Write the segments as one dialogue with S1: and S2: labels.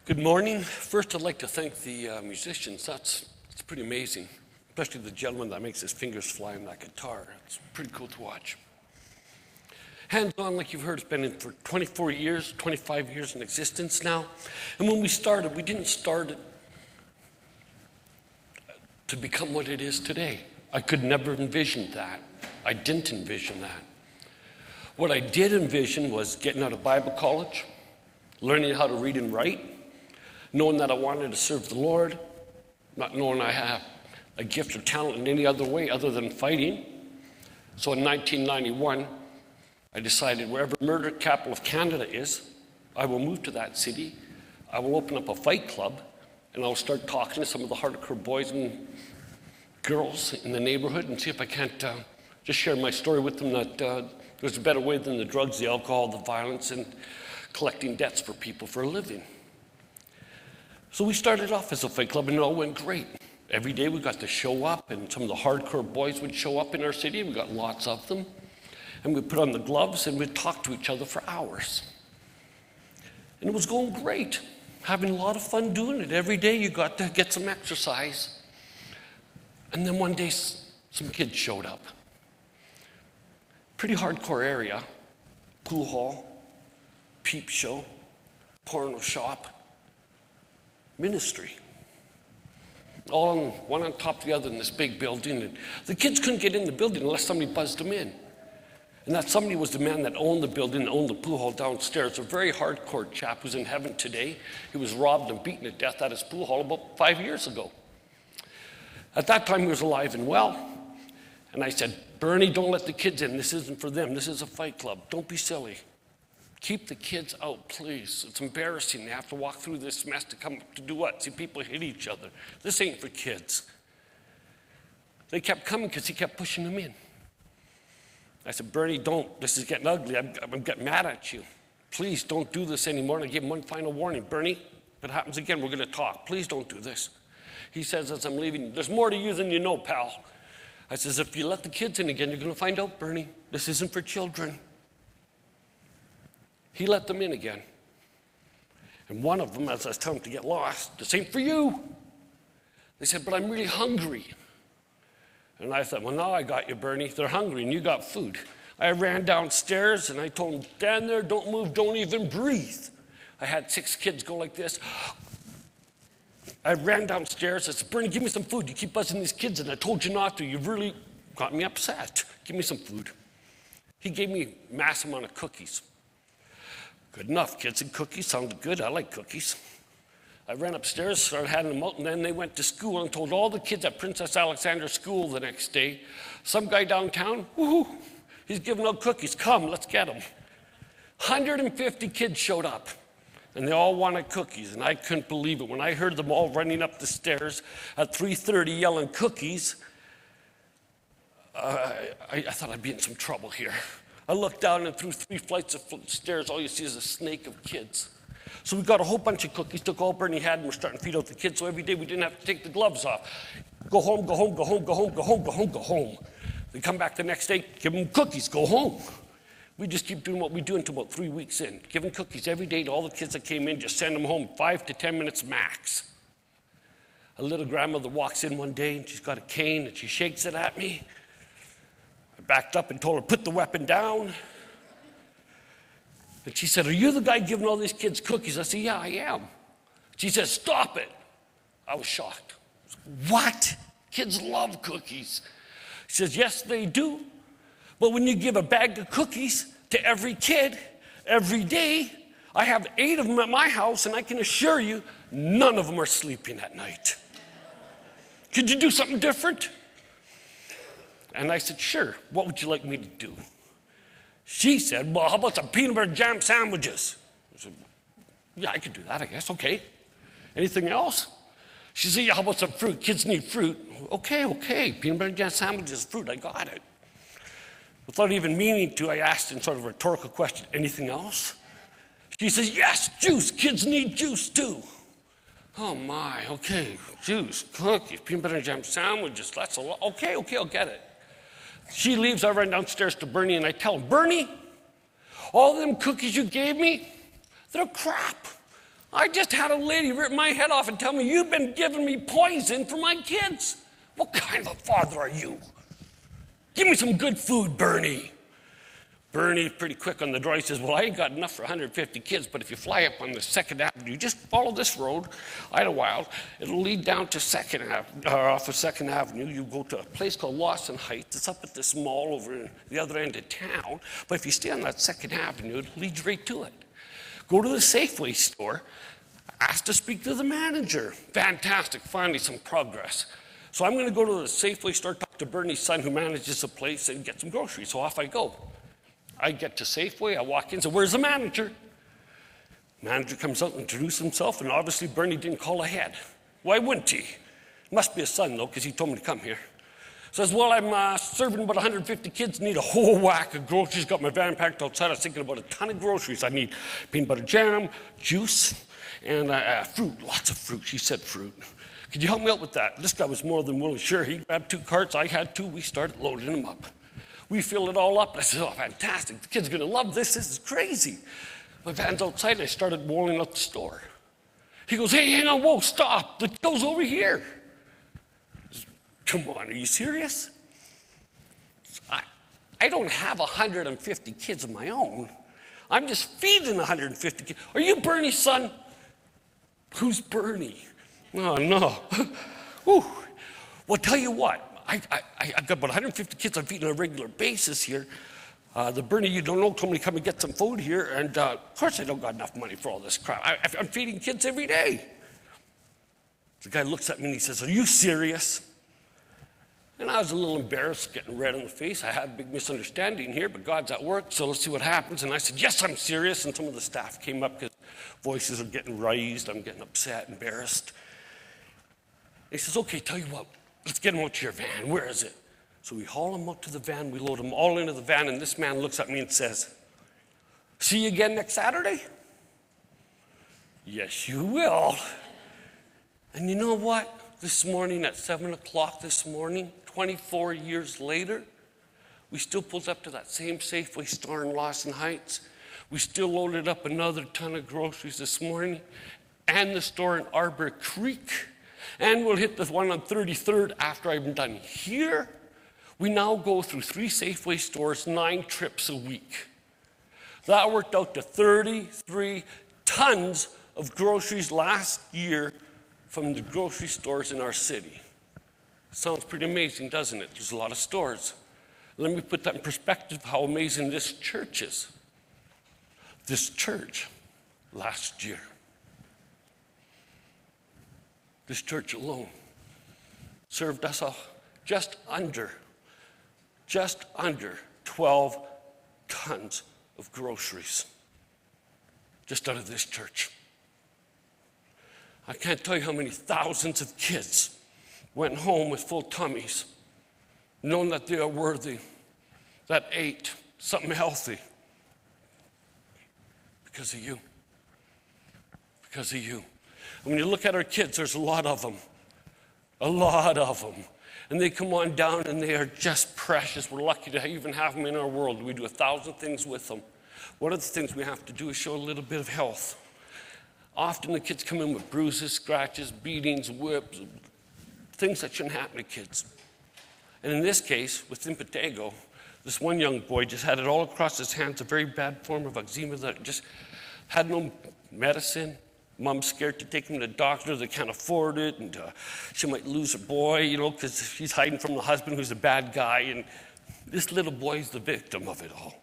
S1: Good morning. First, I'd like to thank the musicians. It's pretty amazing, especially the gentleman that makes his fingers fly on that guitar. It's pretty cool to watch. Hands On, like you've heard, it's been in for 24 years, 25 years in existence now. And when we started, we didn't start it to become what it is today. I could never envision that. I didn't envision that. What I did envision was getting out of Bible college, learning how to read and write, knowing that I wanted to serve the Lord, not knowing I have a gift or talent in any other way other than fighting. So in 1991, I decided wherever murder capital of Canada is, I will move to that city. I will open up a fight club, and I'll start talking to some of the hardcore boys and girls in the neighborhood and see if I can't just share my story with them that there's a better way than the drugs, the alcohol, the violence, and collecting debts for people for a living. So we started off as a fight club, and it all went great. Every day we got to show up, and some of the hardcore boys would show up in our city. We got lots of them. And we'd put on the gloves, and we'd talk to each other for hours. And it was going great, having a lot of fun doing it. Every day you got to get some exercise. And then one day some kids showed up. Pretty hardcore area, pool hall, peep show, porno shop, ministry. All on, one on top of the other in this big building. And the kids couldn't get in the building unless somebody buzzed them in. And that somebody was the man that owned the building, owned the pool hall downstairs, a very hardcore chap who's in heaven today. He was robbed and beaten to death at his pool hall about 5 years ago. At that time, he was alive and well. And I said, Bernie, don't let the kids in. This isn't for them. This is a fight club. Don't be silly. Keep the kids out, please. It's embarrassing. They have to walk through this mess to come to do what? See people hit each other. This ain't for kids. They kept coming because he kept pushing them in. I said, Bernie, don't. This is getting ugly. I'm getting mad at you. Please don't do this anymore. And I gave him one final warning. Bernie, if it happens again, we're going to talk. Please don't do this. He says as I'm leaving, there's more to you than you know, pal. I says, if you let the kids in again, you're going to find out, Bernie, this isn't for children. He let them in again. And one of them, as I was telling them to get lost, this ain't for you. They said, but I'm really hungry. And I thought, well, now I got you, Bernie. They're hungry and you got food. I ran downstairs and I told them, stand there, don't move, don't even breathe. I had 6 kids go like this. I ran downstairs. I said, Bernie, give me some food. You keep buzzing these kids, and I told you not to. You've really got me upset. Give me some food. He gave me a massive amount of cookies. Good enough. Kids and cookies sounded good. I like cookies. I ran upstairs, started handing them out, and then they went to school and told all the kids at Princess Alexandra School the next day, some guy downtown, woohoo, he's giving out cookies. Come, let's get them. 150 kids showed up. And they all wanted cookies, and I couldn't believe it. When I heard them all running up the stairs at 3:30 yelling cookies, I thought I'd be in some trouble here. I looked down, and through 3 flights of stairs, all you see is a snake of kids. So we got a whole bunch of cookies, took all Bernie had, and we're starting to feed out the kids. So every day we didn't have to take the gloves off. Go home, go home, go home, go home, go home, go home, go home. They come back the next day, give them cookies, go home. We just keep doing what we do until about 3 weeks in, giving cookies every day to all the kids that came in, just send them home 5 to 10 minutes max. A little grandmother walks in one day, and she's got a cane, and she shakes it at me. I backed up and told her, put the weapon down. And she said, are you the guy giving all these kids cookies? I said, yeah, I am. She said, stop it. I was shocked. I said, what? Kids love cookies. She says, yes, they do. But when you give a bag of cookies to every kid, every day, I have 8 of them at my house, and I can assure you, none of them are sleeping at night. Could you do something different? And I said, sure. What would you like me to do? She said, well, how about some peanut butter jam sandwiches? I said, yeah, I could do that, I guess. Okay. Anything else? She said, yeah, how about some fruit? Kids need fruit. Okay. Peanut butter jam sandwiches, fruit, I got it. Without even meaning to, I asked in sort of a rhetorical question, anything else? She says, yes, juice. Kids need juice too. Oh my, okay, juice, cookies, peanut butter and jam sandwiches, that's a lot. Okay, I'll get it. She leaves, I run downstairs to Bernie and I tell him, Bernie, all them cookies you gave me, they're crap. I just had a lady rip my head off and tell me, you've been giving me poison for my kids. What kind of a father are you? Give me some good food, Bernie. Bernie, pretty quick on the draw, he says, well, I ain't got enough for 150 kids, but if you fly up on the 2nd Avenue, just follow this road, Idlewild, it'll lead down to off of 2nd Avenue. You go to a place called Lawson Heights. It's up at this mall over in the other end of town, but if you stay on that 2nd Avenue, it leads right to it. Go to the Safeway store, ask to speak to the manager. Fantastic, finally some progress. So I'm going to go to the Safeway store, talk to Bernie's son who manages the place, and get some groceries. So off I go. I get to Safeway, I walk in, so where's the manager? Manager comes out and introduces himself, and obviously Bernie didn't call ahead. Why wouldn't he? Must be his son, though, because he told me to come here. Says, well, I'm serving about 150 kids, need a whole whack of groceries, got my van packed outside. I was thinking about a ton of groceries. I need peanut butter jam, juice, and fruit, lots of fruit. She said fruit. Could you help me out with that? This guy was more than willing. Sure, he grabbed 2 carts, I had 2, we started loading them up. We filled it all up. I said, oh, fantastic. The kids are going to love this. This is crazy. My van's outside, and I started rolling out the store. He goes, hey, hang on, whoa, stop. The till's over here. Said, come on, are you serious? I don't have 150 kids of my own. I'm just feeding 150 kids. Are you Bernie's son? Who's Bernie? Oh, no. Whew. Well, tell you what. I've got about 150 kids I'm feeding on a regular basis here. The Bernie you don't know told me to come and get some food here, and of course I don't got enough money for all this crap. I'm feeding kids every day. The guy looks at me and he says, are you serious? And I was a little embarrassed, getting red in the face. I had a big misunderstanding here, but God's at work, so let's see what happens. And I said, yes, I'm serious. And some of the staff came up because voices are getting raised. I'm getting upset, embarrassed. And he says, okay, tell you what. Let's get him out to your van. Where is it? So we haul him out to the van. We load them all into the van. And this man looks at me and says, see you again next Saturday? Yes, you will. And you know what? This morning at 7 o'clock this morning, 24 years later, we still pulled up to that same Safeway store in Lawson Heights. We still loaded up another ton of groceries this morning, and the store in Arbor Creek. And we'll hit the one on 33rd after I'm done here. We now go through 3 Safeway stores, 9 trips a week. That worked out to 33 tons of groceries last year from the grocery stores in our city. Sounds pretty amazing, doesn't it? There's a lot of stores. Let me put that in perspective, how amazing this church is. This church last year, this church alone served us just under 12 tons of groceries, just out of this church. I can't tell you how many thousands of kids went home with full tummies, knowing that they are worthy, that ate something healthy because of you. Because of you. And when you look at our kids, there's a lot of them. A lot of them. And they come on down and they are just precious. We're lucky to even have them in our world. We do 1,000 things with them. One of the things we have to do is show a little bit of health. Often the kids come in with bruises, scratches, beatings, whips, things that shouldn't happen to kids. And in this case, with impetigo, this one young boy just had it all across his hands, a very bad form of eczema that just had no medicine. Mom's scared to take him to the doctor. They can't afford it, and she might lose her boy, because she's hiding from the husband who's a bad guy, and this little boy's the victim of it all.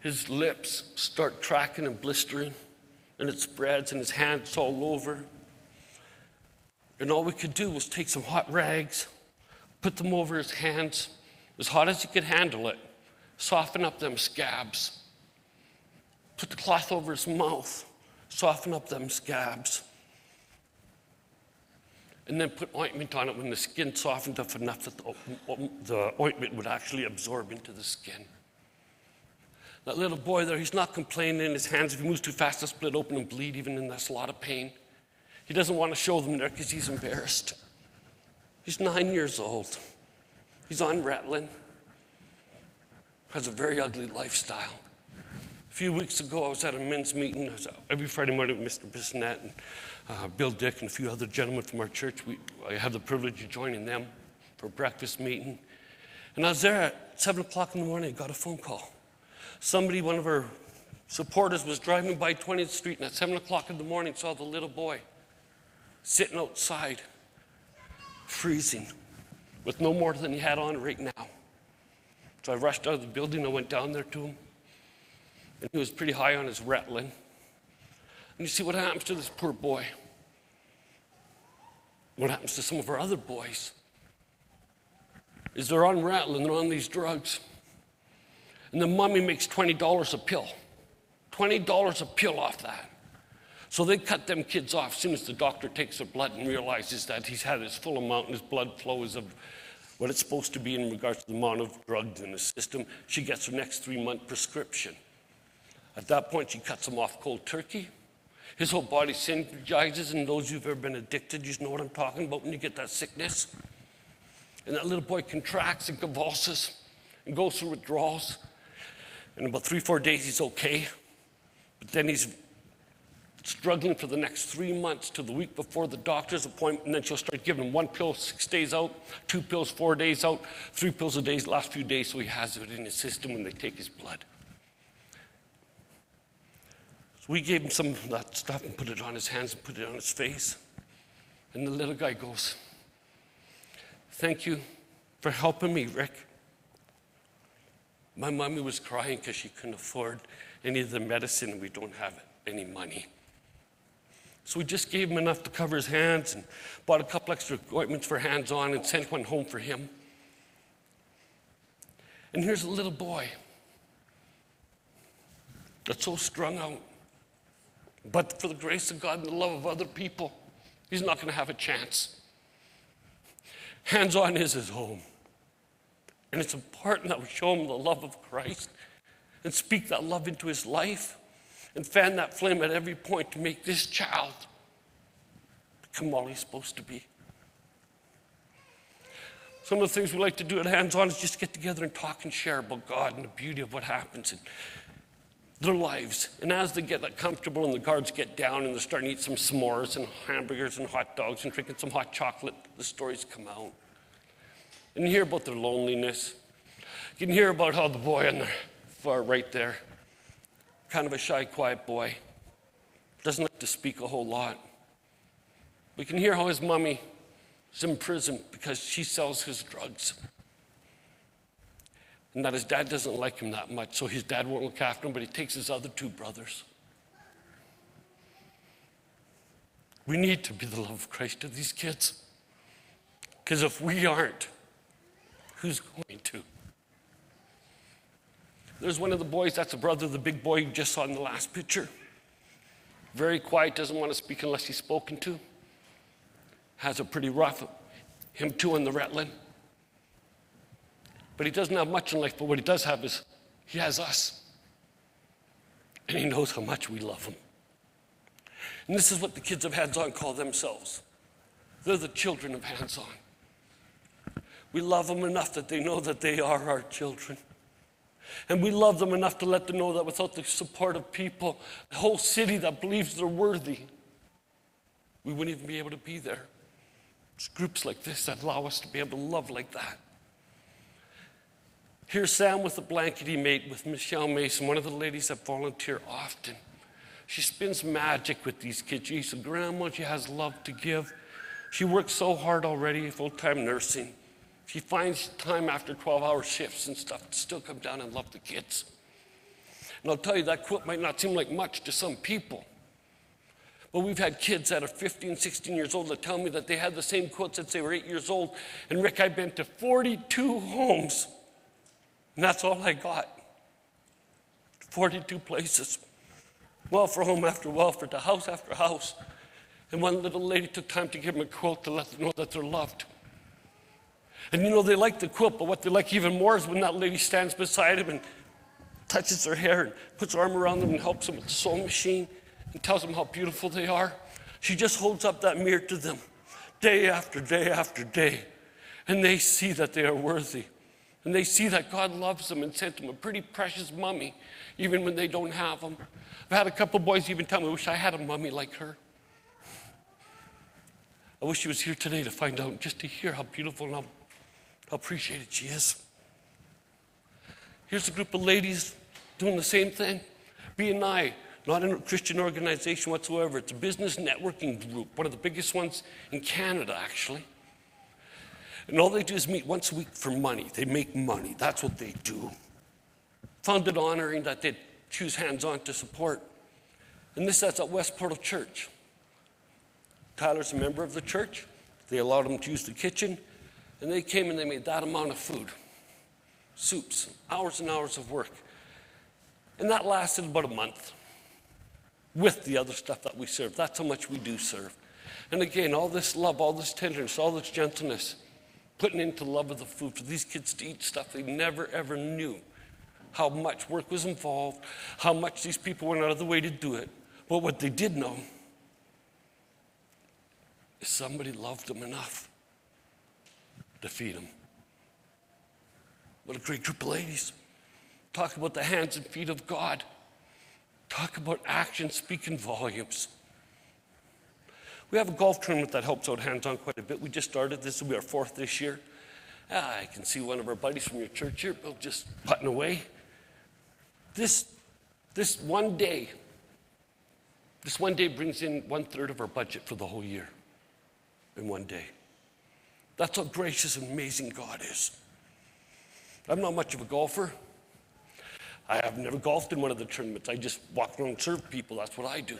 S1: His lips start cracking and blistering, and it spreads, and his hands all over. And all we could do was take some hot rags, put them over his hands, as hot as he could handle it, soften up them scabs, put the cloth over his mouth, soften up them scabs, and then put ointment on it when the skin softened up enough that the ointment would actually absorb into the skin. That little boy there, he's not complaining. His hands, if he moves too fast, they'll split open and bleed, even and that's a lot of pain. He doesn't want to show them there because he's embarrassed. He's 9 years old. He's on Ritalin. Has a very ugly lifestyle. few weeks ago, I was at a men's meeting. Every Friday morning with Mr. Bissonnette and Bill Dick and a few other gentlemen from our church. I had the privilege of joining them for a breakfast meeting. And I was there at 7 o'clock in the morning. I got a phone call. Somebody, one of our supporters, was driving by 20th Street, and at 7 o'clock in the morning saw the little boy sitting outside, freezing, with no more than he had on right now. So I rushed out of the building. I went down there to him. And he was pretty high on his Ritalin. And you see what happens to this poor boy. What happens to some of our other boys is they're on Ritalin, they're on these drugs. And the mommy makes $20 a pill. $20 a pill off that. So they cut them kids off as soon as the doctor takes their blood and realizes that he's had his full amount and his blood flow is of what it's supposed to be in regards to the amount of drugs in the system. She gets her next 3-month prescription. At that point, she cuts him off cold turkey. His whole body synergizes, and those who've ever been addicted, you know what I'm talking about when you get that sickness. And that little boy contracts and convulses and goes through withdrawals. In about 3-4 days, he's okay. But then he's struggling for the next 3 months to the week before the doctor's appointment, and then she'll start giving him 1 pill 6 days out, 2 pills 4 days out, 3 pills a day the last few days, so he has it in his system when they take his blood. We gave him some of that stuff and put it on his hands and put it on his face. And the little guy goes, "Thank you for helping me, Rick. My mommy was crying because she couldn't afford any of the medicine and we don't have any money." So we just gave him enough to cover his hands and bought a couple extra ointments for hands-on and sent one home for him. And here's a little boy that's so strung out. But for the grace of God and the love of other people, he's not going to have a chance. Hands-on is his home. And it's important that we show him the love of Christ and speak that love into his life and fan that flame at every point to make this child become all he's supposed to be. Some of the things we like to do at Hands-On is just get together and talk and share about God and the beauty of what happens in their lives. And as they get comfortable and the guards get down and they're starting to eat some s'mores and hamburgers and hot dogs and drinking some hot chocolate, the stories come out. And you hear about their loneliness. You can hear about how the boy on the far right there, kind of a shy, quiet boy, doesn't like to speak a whole lot. We can hear how his mommy is in prison because she sells his drugs. And that his dad doesn't like him that much, so his dad won't look after him, but he takes his other 2 brothers. We need to be the love of Christ to these kids. Because if we aren't, who's going to? There's one of the boys, that's a brother, the big boy you just saw in the last picture. Very quiet, doesn't want to speak unless he's spoken to. Has a pretty rough, him too on the Ritalin. But he doesn't have much in life, but what he does have is he has us. And he knows how much we love him. And this is what the kids of Hands-On call themselves. They're the children of Hands-On. We love them enough that they know that they are our children. And we love them enough to let them know that without the support of people, the whole city that believes they're worthy, we wouldn't even be able to be there. It's groups like this that allow us to be able to love like that. Here's Sam with the blanket he made with Michelle Mason, one of the ladies that volunteer often. She spins magic with these kids. She's a grandma, she has love to give. She works so hard already, full-time nursing. She finds time after 12-hour shifts and stuff to still come down and love the kids. And I'll tell you, that quilt might not seem like much to some people. But we've had kids that are 15, 16 years old that tell me that they had the same quilt since they were 8 years old. And Rick, I've been to 42 homes. And that's all I got. 42 places. Welfare home after welfare, to house after house. And one little lady took time to give them a quilt to let them know that they're loved. And you know, they like the quilt, but what they like even more is when that lady stands beside him and touches their hair and puts her arm around them and helps them with the sewing machine and tells them how beautiful they are. She just holds up that mirror to them day after day after day. And they see that they are worthy. And they see that God loves them and sent them a pretty precious mummy, even when they don't have them. I've had a couple boys even tell me, I wish I had a mummy like her. I wish she was here today to find out, just to hear how beautiful and how appreciated she is. Here's a group of ladies doing the same thing. B&I, not a Christian organization whatsoever. It's a business networking group, one of the biggest ones in Canada, actually. And all they do is meet once a week for money. They make money. That's what they do. Founded honoring that they choose hands-on to support. And this is at West Portal Church. Tyler's a member of the church. They allowed him to use the kitchen. And they came and they made that amount of food. Soups, hours and hours of work. And that lasted about a month with the other stuff that we serve. That's how much we do serve. And again, all this love, all this tenderness, all this gentleness, putting into the love of the food for these kids to eat stuff they never, ever knew how much work was involved, how much these people went out of the way to do it. But what they did know is somebody loved them enough to feed them. What a great group of ladies. Talk about the hands and feet of God. Talk about action speaking volumes. We have a golf tournament that helps out hands-on quite a bit. We just started. This will be our 4th this year. I can see one of our buddies from your church here, Bill, just putting away. This one day brings in 1/3 of our budget for the whole year in one day. That's how gracious and amazing God is. I'm not much of a golfer. I have never golfed in one of the tournaments. I just walk around and serve people. That's what I do.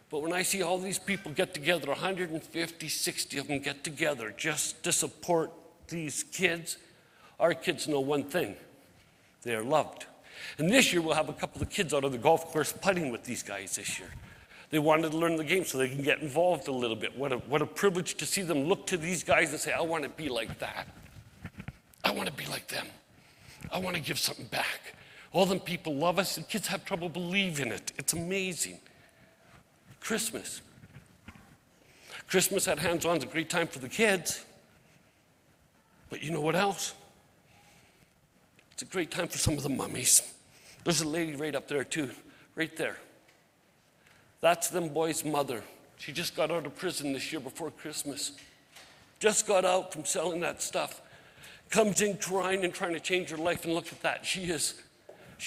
S1: But when I see all these people get together, 150, 60 of them get together just to support these kids, our kids know one thing: they are loved. And this year we'll have a couple of kids out of the golf course putting with these guys this year. They wanted to learn the game so they can get involved a little bit. What a privilege to see them look to these guys and say, I want to be like that. I want to be like them. I want to give something back. All them people love us, and kids have trouble believing it. It's amazing. Christmas at Hands-On is a great time for the kids. But you know what else? It's a great time for some of the mummies. There's a lady right up there too, right there. That's them boys' mother. She just got out of prison this year before Christmas. Just got out from selling that stuff. Comes in crying and trying to change her life, and look at that. She's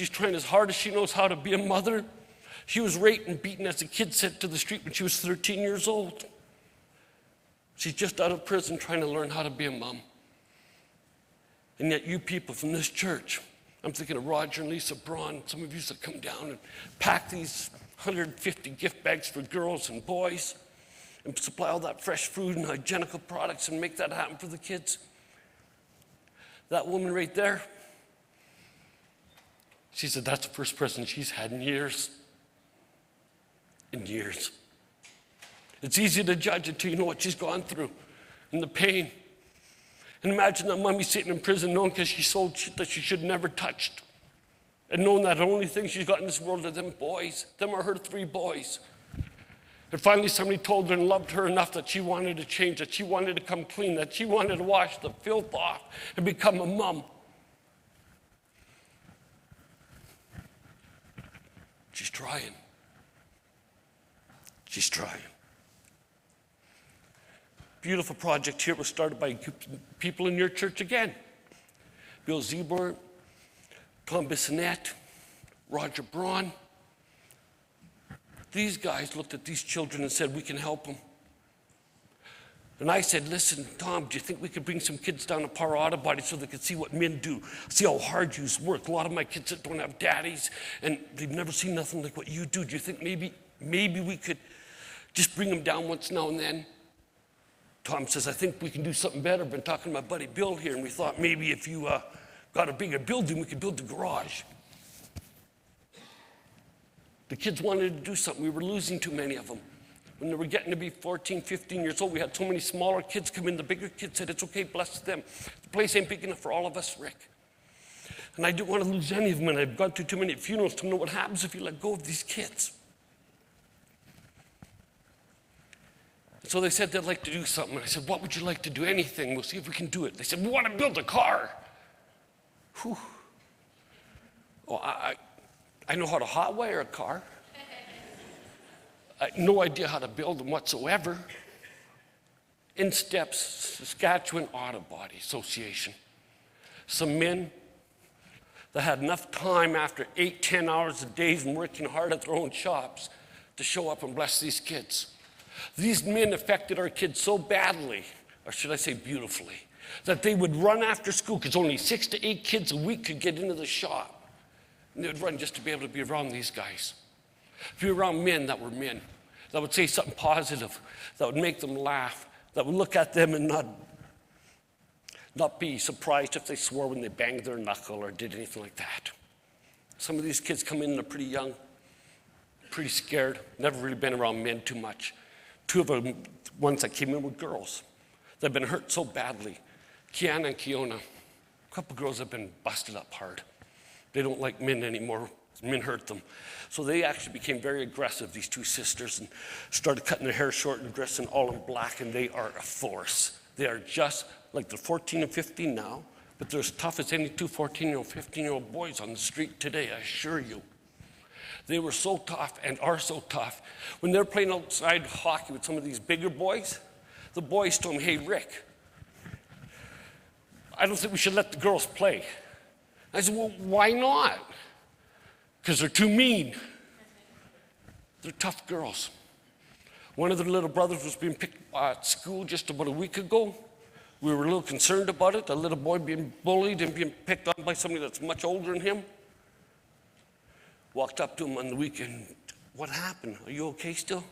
S1: trying as hard as she knows how to be a mother. She was raped and beaten as a kid sent to the street when she was 13 years old. She's just out of prison trying to learn how to be a mom. And yet you people from this church, I'm thinking of Roger and Lisa Braun, some of you that come down and pack these 150 gift bags for girls and boys and supply all that fresh food and hygienical products and make that happen for the kids. That woman right there, she said that's the first person she's had in years. In years. It's easy to judge until you know what she's gone through and the pain. And imagine that mommy sitting in prison knowing because she sold shit that she should have never touched. And knowing that the only thing she's got in this world are them boys. Them are her 3 boys. And finally somebody told her and loved her enough that she wanted to change, that she wanted to come clean, that she wanted to wash the filth off and become a mom. She's trying. She's trying. Beautiful project here was started by people in your church again. Bill Zebor, Tom Bissonette, Roger Braun. These guys looked at these children and said, we can help them. And I said, listen, Tom, do you think we could bring some kids down to Power Auto Body so they could see what men do, see how hard you work? A lot of my kids that don't have daddies, and they've never seen nothing like what you do. Do you think maybe we could just bring them down once now and then? Tom says, I think we can do something better. I've been talking to my buddy Bill here, and we thought maybe if you got a bigger building, we could build the garage. The kids wanted to do something. We were losing too many of them. When they were getting to be 14, 15 years old, we had so many smaller kids come in. The bigger kids said, it's okay, bless them. The place ain't big enough for all of us, Rick. And I didn't want to lose any of them, and I've gone through too many funerals to know what happens if you let go of these kids. So they said they'd like to do something. I said, what would you like to do? Anything. We'll see if we can do it. They said, we want to build a car. Whew. Oh, I know how to hotwire a car. I had no idea how to build them whatsoever. In steps Saskatchewan Auto Body Association. Some men that had enough time after 8-10 hours a day and working hard at their own shops to show up and bless these kids. These men affected our kids so badly, or should I say beautifully, that they would run after school because only 6 to 8 kids a week could get into the shop. And they would run just to be able to be around these guys. Be around men that would say something positive, that would make them laugh, that would look at them and not be surprised if they swore when they banged their knuckle or did anything like that. Some of these kids come in, they're pretty young, pretty scared, never really been around men too much. 2 of the ones that came in were girls that have been hurt so badly. Kiana and Kiona, a couple girls have been busted up hard. They don't like men anymore. Men hurt them. So they actually became very aggressive, these 2 sisters, and started cutting their hair short and dressing all in black, and they are a force. They are just like they're 14 and 15 now, but they're as tough as any 2 14-year-old, 15-year-old boys on the street today, I assure you. They were so tough and are so tough. When they're playing outside hockey with some of these bigger boys, the boys told me, hey, Rick, I don't think we should let the girls play. I said, well, why not? Because they're too mean. They're tough girls. One of their little brothers was being picked at school just about a week ago. We were a little concerned about it, a little boy being bullied and being picked on by somebody that's much older than him. Walked up to him on the weekend, what happened? Are you okay still?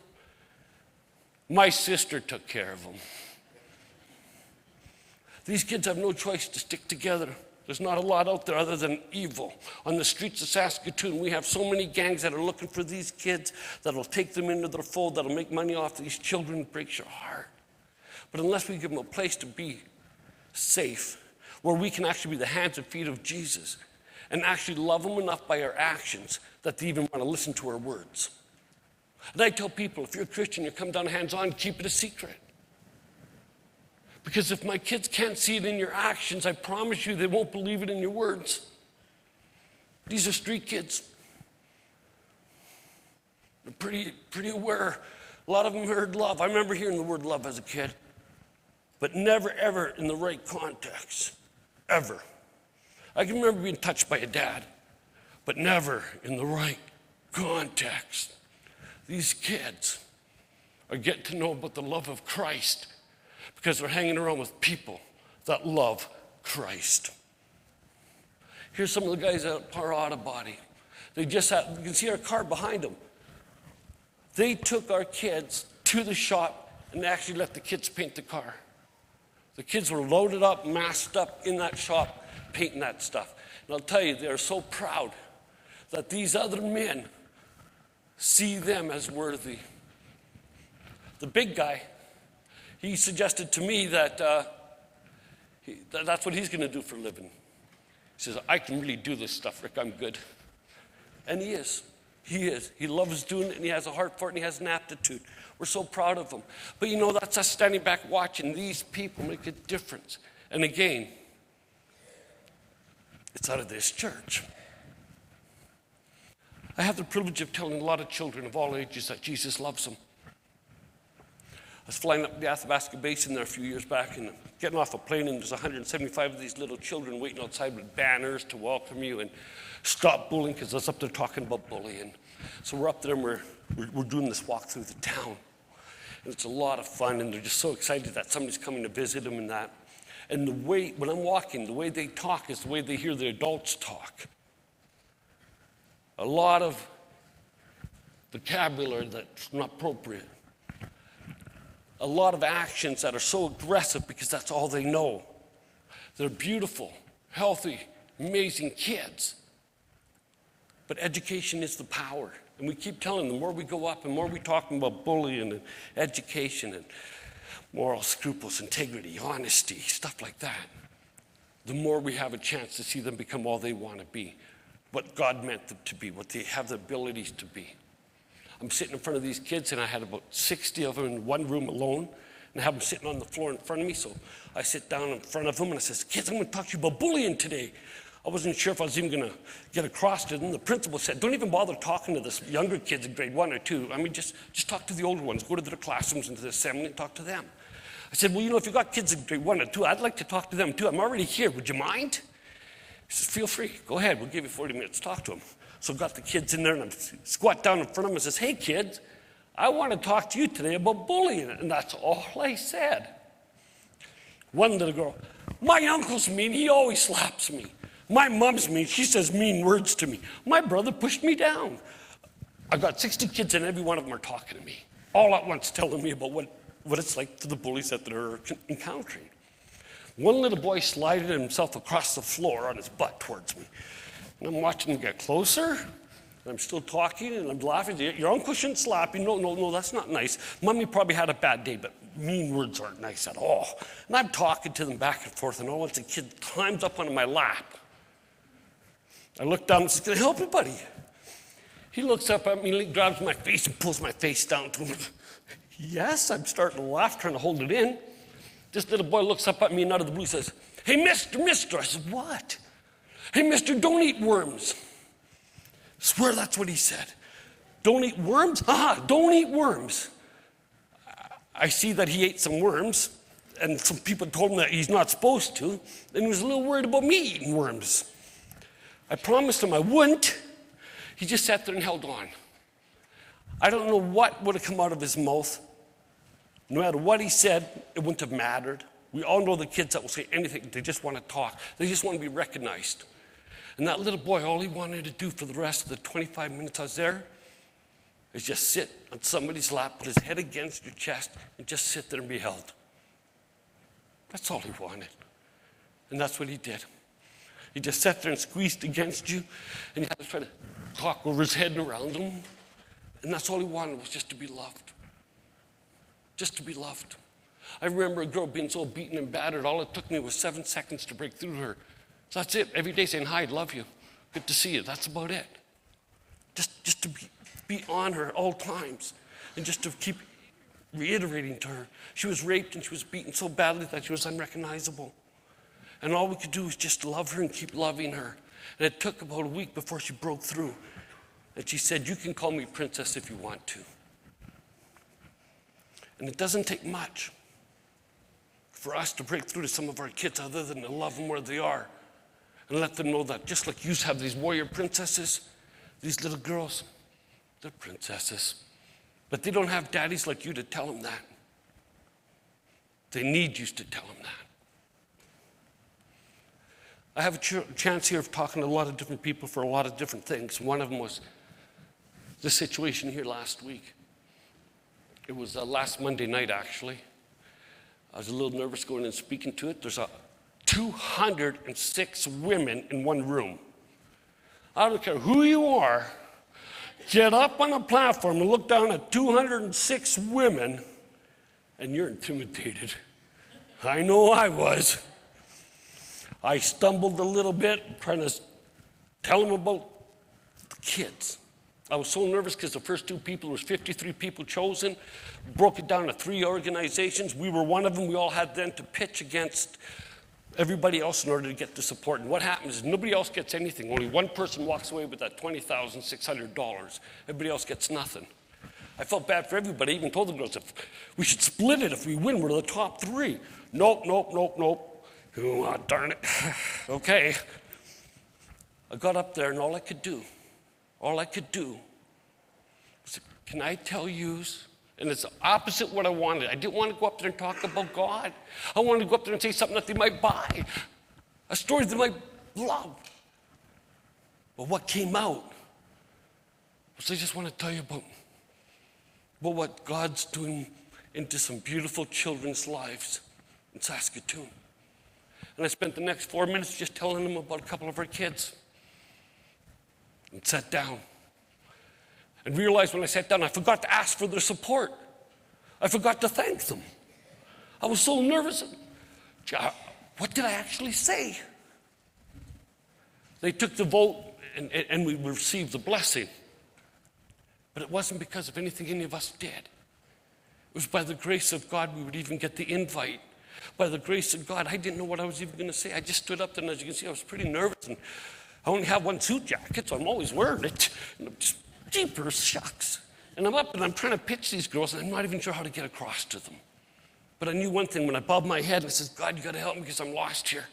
S1: My sister took care of him. These kids have no choice to stick together. There's not a lot out there other than evil. On the streets of Saskatoon, we have so many gangs that are looking for these kids that'll take them into their fold, that'll make money off these children. It breaks your heart. But unless we give them a place to be safe, where we can actually be the hands and feet of Jesus and actually love them enough by our actions that they even want to listen to our words. And I tell people, if you're a Christian, you come down hands-on, keep it a secret. Because if my kids can't see it in your actions, I promise you they won't believe it in your words. These are street kids. They're pretty aware. A lot of them heard love. I remember hearing the word love as a kid, but never, ever in the right context, ever. I can remember being touched by a dad, but never in the right context. These kids are getting to know about the love of Christ because they're hanging around with people that love Christ. Here's some of the guys at our auto body. You can see our car behind them. They took our kids to the shop and actually let the kids paint the car. The kids were loaded up, masked up in that shop, painting that stuff. And I'll tell you, they're so proud that these other men see them as worthy. The big guy, he suggested to me that that's what he's going to do for a living. He says, I can really do this stuff, Rick, I'm good. And he is. He is. He loves doing it, and he has a heart for it, and he has an aptitude. We're so proud of him. But you know, that's us standing back watching these people make a difference. And again, it's out of this church. I have the privilege of telling a lot of children of all ages that Jesus loves them. I was flying up the Athabasca Basin there a few years back and getting off a plane, and there's 175 of these little children waiting outside with banners to welcome you and stop bullying, because I was up there talking about bullying. So we're up there and we're doing this walk through the town. And it's a lot of fun, and they're just so excited that somebody's coming to visit them and that. And the way, when I'm walking, the way they talk is the way they hear the adults talk. A lot of vocabulary that's not appropriate. A lot of actions that are so aggressive because that's all they know. They're beautiful, healthy, amazing kids. But education is the power. And we keep telling them, the more we go up and more we talk about bullying and education and moral scruples, integrity, honesty, stuff like that, the more we have a chance to see them become all they want to be, what God meant them to be, what they have the abilities to be. I'm sitting in front of these kids, and I had about 60 of them in one room alone, and I have them sitting on the floor in front of me, so I sit down in front of them, and I says, kids, I'm going to talk to you about bullying today. I wasn't sure if I was even going to get across to them. The principal said, don't even bother talking to the younger kids in grade 1 or 2. I mean, just talk to the older ones. Go to their classrooms and to the assembly and talk to them. I said, well, you know, if you've got kids in grade 1 or 2, I'd like to talk to them too. I'm already here. Would you mind? He says, feel free. Go ahead. We'll give you 40 minutes to talk to them. So I got the kids in there, and I squat down in front of them and says, hey, kids, I want to talk to you today about bullying. And that's all I said. One little girl, my uncle's mean. He always slaps me. My mom's mean. She says mean words to me. My brother pushed me down. I've got 60 kids, and every one of them are talking to me, all at once telling me about what it's like to the bullies that they're encountering. One little boy slided himself across the floor on his butt towards me. And I'm watching him get closer, and I'm still talking, and I'm laughing. Your uncle shouldn't slap you. No, that's not nice. Mommy probably had a bad day, but mean words aren't nice at all. And I'm talking to them back and forth, and all once a kid climbs up onto my lap. I look down and says, can I help you, buddy? He looks up at me, grabs my face and pulls my face down to him. Yes, I'm starting to laugh, trying to hold it in. This little boy looks up at me and out of the blue says, hey, mister. I said, what? Hey, mister, don't eat worms. I swear that's what he said. Don't eat worms? Don't eat worms. I see that he ate some worms, and some people told him that he's not supposed to, and he was a little worried about me eating worms. I promised him I wouldn't. He just sat there and held on. I don't know what would have come out of his mouth. No matter what he said, it wouldn't have mattered. We all know the kids that will say anything. They just want to talk. They just want to be recognized. And that little boy, all he wanted to do for the rest of the 25 minutes I was there is just sit on somebody's lap, put his head against your chest, and just sit there and be held. That's all he wanted. And that's what he did. He just sat there and squeezed against you, and you had to try to talk over his head and around him. And that's all he wanted, was just to be loved. Just to be loved. I remember a girl being so beaten and battered, all it took me was 7 seconds to break through her. So that's it. Every day saying, hi, I love you. Good to see you. That's about it. Just to be on her at all times. And just to keep reiterating to her. She was raped and she was beaten so badly that she was unrecognizable. And all we could do was just love her and keep loving her. And it took about a week before she broke through. And she said, you can call me princess if you want to. And it doesn't take much for us to break through to some of our kids other than to love them where they are and let them know that just like you have these warrior princesses, these little girls, they're princesses. But they don't have daddies like you to tell them that. They need you to tell them that. I have a chance here of talking to a lot of different people for a lot of different things. One of them was the situation here last week. It was last Monday night, actually. I was a little nervous going and speaking to it. There's 206 women in one room. I don't care who you are, get up on a platform and look down at 206 women, and you're intimidated. I know I was. I stumbled a little bit trying to tell them about the kids. I was so nervous because the first two people, there was 53 people chosen, broke it down to 3 organizations. We were one of them. We all had then to pitch against everybody else in order to get the support. And what happens is nobody else gets anything. Only one person walks away with that $20,600. Everybody else gets nothing. I felt bad for everybody. I even told the girls, if we should split it if we win. We're the top 3. Nope. Oh, darn it. Okay. I got up there and all I could do was, can I tell you? And it's the opposite what I wanted. I didn't want to go up there and talk about God. I wanted to go up there and say something that they might buy, a story they might love. But what came out was I just want to tell you about what God's doing into some beautiful children's lives in Saskatoon. And I spent the next 4 minutes just telling them about a couple of our kids. And sat down. And realized when I sat down, I forgot to ask for their support. I forgot to thank them. I was so nervous. What did I actually say? They took the vote and we received the blessing. But it wasn't because of anything any of us did. It was by the grace of God we would even get the invite. By the grace of God, I didn't know what I was even going to say. I just stood up there, and as you can see, I was pretty nervous. And I only have one suit jacket, so I'm always wearing it. And I'm just, jeepers, shucks. And I'm up, and I'm trying to pitch these girls, and I'm not even sure how to get across to them. But I knew one thing. When I bobbed my head, and I said, God, you got to help me because I'm lost here.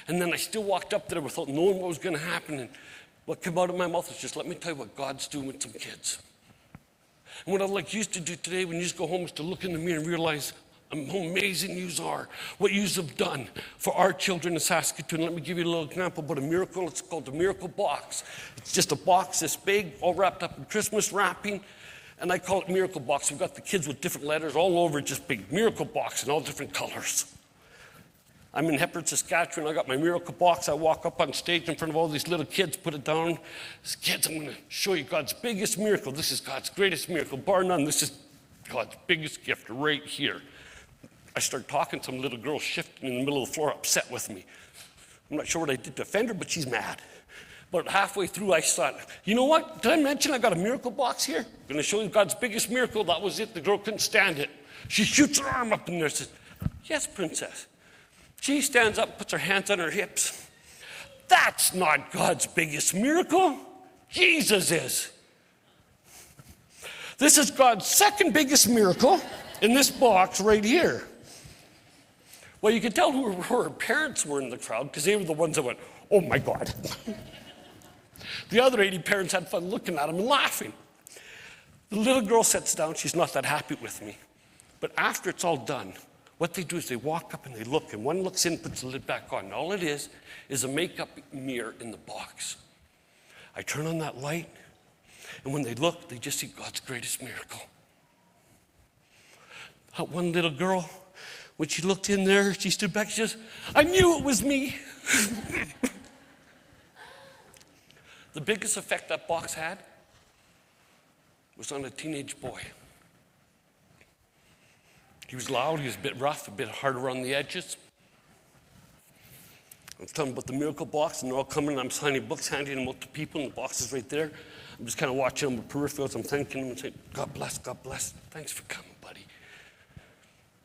S1: And then I still walked up there without knowing what was going to happen. And what came out of my mouth was just, let me tell you what God's doing with some kids. And what I'd like you to do today when you just go home is to look in the mirror and realize how amazing you are, what you have done for our children in Saskatoon. Let me give you a little example about a miracle. It's called the Miracle Box. It's just a box this big, all wrapped up in Christmas wrapping. And I call it Miracle Box. We've got the kids with different letters all over, just big Miracle Box in all different colors. I'm in Hepburn, Saskatchewan. I got my Miracle Box. I walk up on stage in front of all these little kids, put it down. Says, kids, I'm going to show you God's biggest miracle. This is God's greatest miracle, bar none. This is God's biggest gift right here. I start talking. Some little girl shifting in the middle of the floor, upset with me. I'm not sure what I did to offend her, but she's mad. But halfway through, I thought, you know what? Did I mention I got a Miracle Box here? I'm going to show you God's biggest miracle. That was it. The girl couldn't stand it. She shoots her arm up in there and says, yes, princess. She stands up, puts her hands on her hips. That's not God's biggest miracle. Jesus is. This is God's second biggest miracle in this box right here. Well, you could tell who her parents were in the crowd because they were the ones that went, oh my God. The other 80 parents had fun looking at him and laughing. The little girl sits down. She's not that happy with me. But after it's all done, what they do is they walk up and they look, and one looks in, puts the lid back on. And all it is a makeup mirror in the box. I turn on that light, and when they look, they just see God's greatest miracle. That one little girl, when she looked in there, she stood back, she says, I knew it was me. The biggest effect that box had was on a teenage boy. He was loud, he was a bit rough, a bit harder on the edges. I was telling them about the Miracle Box, and they're all coming, and I'm signing books, handing them out to people, and the box is right there. I'm just kind of watching them with peripherals. I'm thanking them and saying, God bless, thanks for coming, buddy.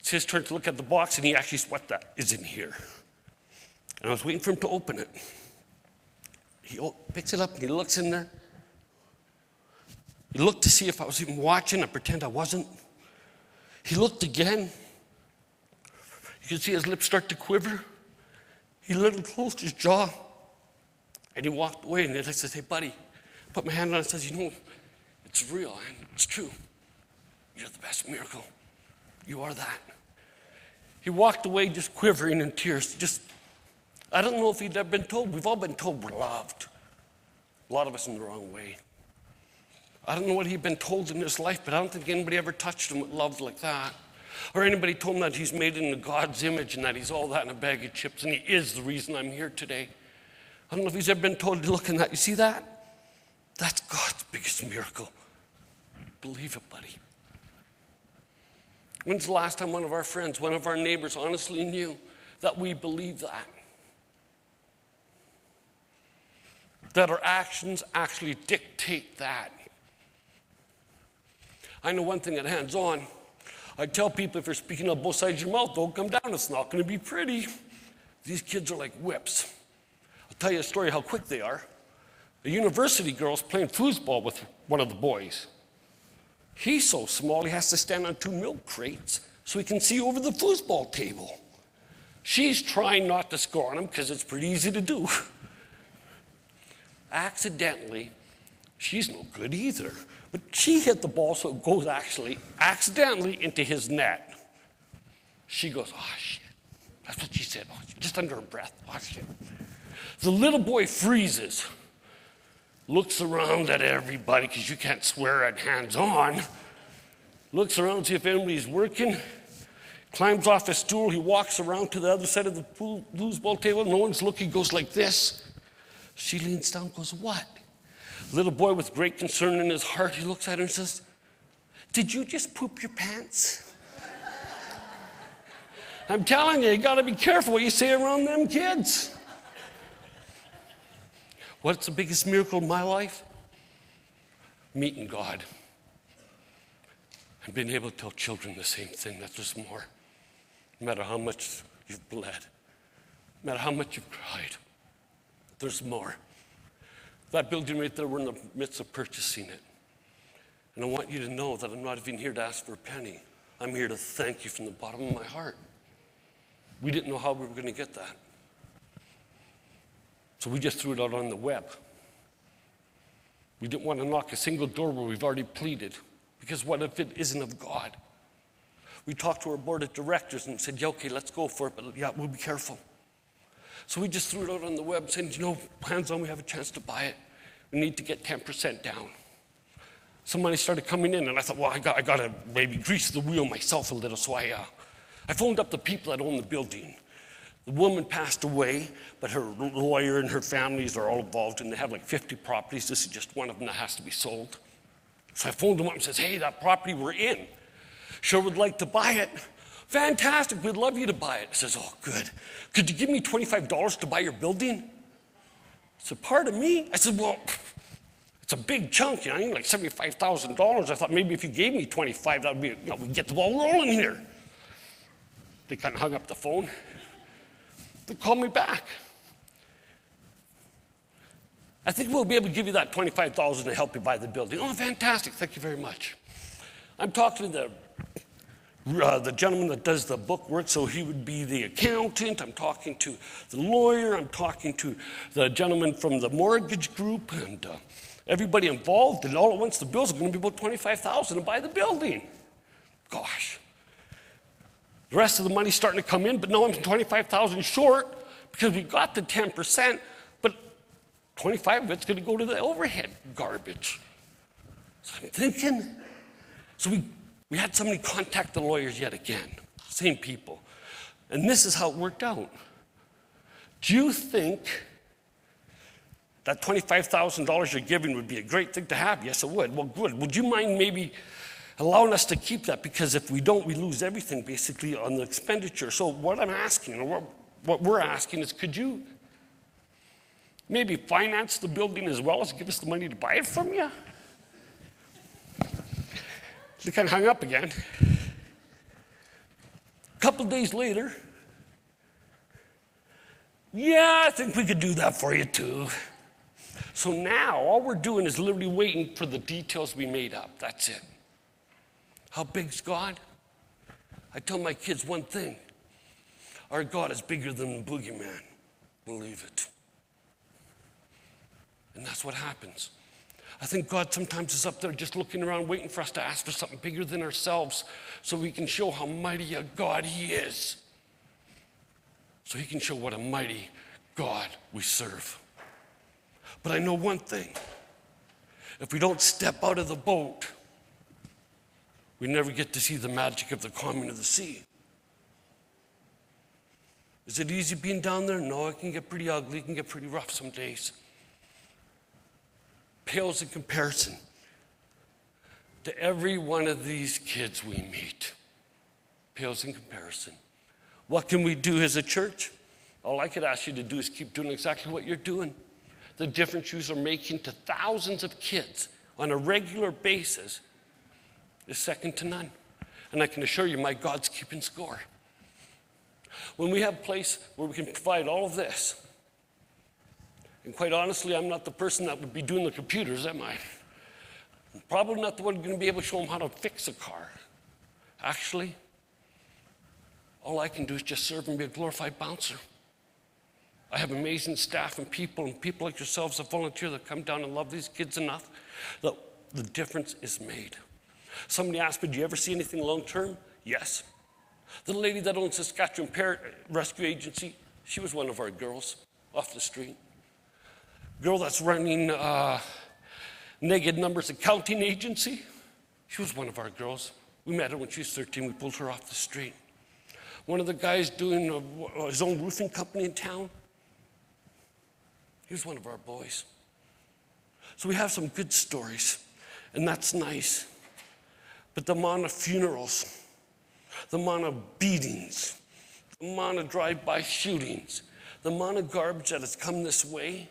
S1: It's his turn to look at the box, and he actually says, what that is in here? And I was waiting for him to open it. He picks it up, and he looks in there. He looked to see if I was even watching. I pretend I wasn't. He looked again. You could see his lips start to quiver. He literally closed his jaw. And he walked away. And I said, hey, buddy. I put my hand on it and says, you know, it's real and it's true. You're the best miracle. You are that. He walked away just quivering in tears. I don't know if he'd ever been told. We've all been told we're loved. A lot of us in the wrong way. I don't know what he'd been told in his life, but I don't think anybody ever touched him with love like that. Or anybody told him that he's made in God's image and that he's all that in a bag of chips and he is the reason I'm here today. I don't know if he's ever been told to look in that. You see that? That's God's biggest miracle. Believe it, buddy. When's the last time one of our friends, one of our neighbors honestly knew that we believe that? That our actions actually dictate that. I know one thing at hands-on. I tell people if you're speaking on both sides of your mouth, don't come down. It's not going to be pretty. These kids are like whips. I'll tell you a story how quick they are. A university girl's playing foosball with one of the boys. He's so small he has to stand on 2 milk crates so he can see over the foosball table. She's trying not to score on him because it's pretty easy to do. Accidentally, she's no good either. But she hit the ball so it goes actually accidentally into his net. She goes, oh, shit. That's what she said, just under her breath. Oh, shit. The little boy freezes, looks around at everybody, because you can't swear at hands-on, looks around to see if anybody's working, climbs off his stool, he walks around to the other side of the foosball table, no one's looking, goes like this. She leans down, goes, what? Little boy with great concern in his heart, he looks at her and says, did you just poop your pants? I'm telling you, you got to be careful what you say around them kids. What's the biggest miracle in my life? Meeting God. And being able to tell children the same thing, that there's more. No matter how much you've bled, no matter how much you've cried, there's more. That building right there, we're in the midst of purchasing it. And I want you to know that I'm not even here to ask for a penny. I'm here to thank you from the bottom of my heart. We didn't know how we were going to get that. So we just threw it out on the web. We didn't want to knock a single door where we've already pleaded, because what if it isn't of God? We talked to our board of directors and said, yeah, okay, let's go for it, but yeah, we'll be careful. So we just threw it out on the web saying, hands on, we have a chance to buy it. We need to get 10% down. Some money started coming in, and I thought, well, I got to maybe grease the wheel myself a little. So I phoned up the people that own the building. The woman passed away, but her lawyer and her families are all involved, and they have like 50 properties. This is just one of them that has to be sold. So I phoned them up and says, hey, that property we're in, sure would like to buy it. Fantastic, we'd love you to buy it. I says, oh, good. Could you give me $25 to buy your building? I said, pardon me? I said, well, it's a big chunk, I need like $75,000. I thought maybe if you gave me 25, that would be, we'd get the ball rolling here. They kind of hung up the phone. They called me back. I think we'll be able to give you that $25,000 to help you buy the building. Oh, fantastic, thank you very much. I'm talking to the gentleman that does the book work, so he would be the accountant. I'm talking to the lawyer. I'm talking to the gentleman from the mortgage group, and everybody involved. And all at once, the bills are going to be about $25,000 to buy the building. Gosh. The rest of the money's starting to come in, but now I'm $25,000 short because we got the 10%, but 25 of it's going to go to the overhead garbage. So I'm thinking, so we had somebody contact the lawyers yet again, same people. And this is how it worked out. Do you think that $25,000 you're giving would be a great thing to have? Yes, it would. Well, good. Would you mind maybe allowing us to keep that? Because if we don't, we lose everything basically on the expenditure. So what I'm asking, or what we're asking is, could you maybe finance the building as well as give us the money to buy it from you? They kind of hung up again. A couple days later, yeah, I think we could do that for you too. So now all we're doing is literally waiting for the details to be made up. That's it. How big's God? I tell my kids one thing. Our God is bigger than the boogeyman. Believe it. And that's what happens. I think God sometimes is up there just looking around, waiting for us to ask for something bigger than ourselves so we can show how mighty a God he is. So he can show what a mighty God we serve. But I know one thing. If we don't step out of the boat, we never get to see the magic of the calming of the sea. Is it easy being down there? No, it can get pretty ugly. It can get pretty rough some days. Pales in comparison to every one of these kids we meet. Pales in comparison. What can we do as a church? All I could ask you to do is keep doing exactly what you're doing. The difference you are making to thousands of kids on a regular basis is second to none. And I can assure you, my God's keeping score. When we have a place where we can provide all of this, and quite honestly, I'm not the person that would be doing the computers, am I? I'm probably not the one going to be able to show them how to fix a car. Actually, all I can do is just serve and be a glorified bouncer. I have amazing staff and people like yourselves that volunteer that come down and love these kids enough that the difference is made. Somebody asked me, do you ever see anything long term? Yes. The lady that owns Saskatchewan Parrot Rescue Agency, she was one of our girls off the street. Girl that's running negative numbers accounting agency, she was one of our girls. We met her when she was 13. We pulled her off the street. One of the guys doing his own roofing company in town, he was one of our boys. So we have some good stories, and that's nice. But the amount of funerals, the amount of beatings, the amount of drive-by shootings, the amount of garbage that has come this way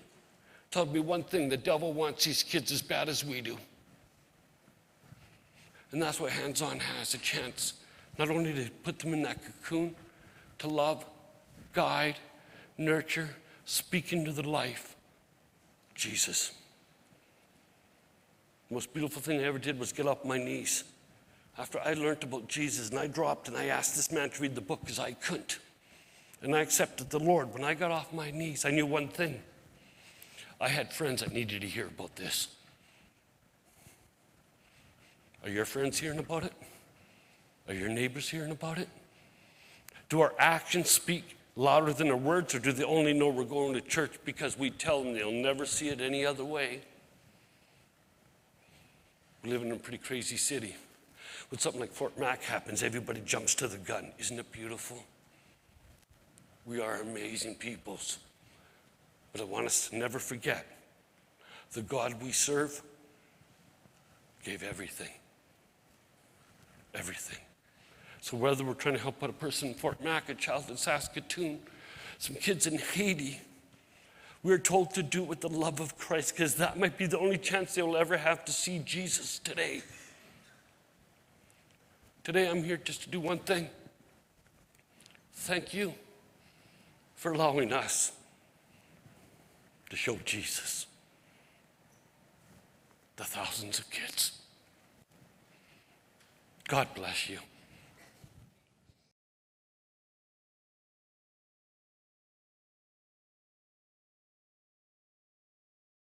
S1: tells me one thing: the devil wants these kids as bad as we do. And that's why Hands On has a chance not only to put them in that cocoon, to love, guide, nurture, speak into the life. Jesus. The most beautiful thing I ever did was get off my knees. After I learned about Jesus, and I dropped and I asked this man to read the book because I couldn't. And I accepted the Lord. When I got off my knees, I knew one thing. I had friends that needed to hear about this. Are your friends hearing about it? Are your neighbors hearing about it? Do our actions speak louder than our words, or do they only know we're going to church because we tell them they'll never see it any other way? We live in a pretty crazy city. When something like Fort Mac happens, everybody jumps to the gun. Isn't it beautiful? We are amazing peoples. But I want us to never forget the God we serve gave everything. Everything. So whether we're trying to help out a person in Fort Mac, a child in Saskatoon, some kids in Haiti, we're told to do it with the love of Christ, because that might be the only chance they will ever have to see Jesus today. Today I'm here just to do one thing. Thank you for allowing us to show Jesus to thousands of kids. God bless you.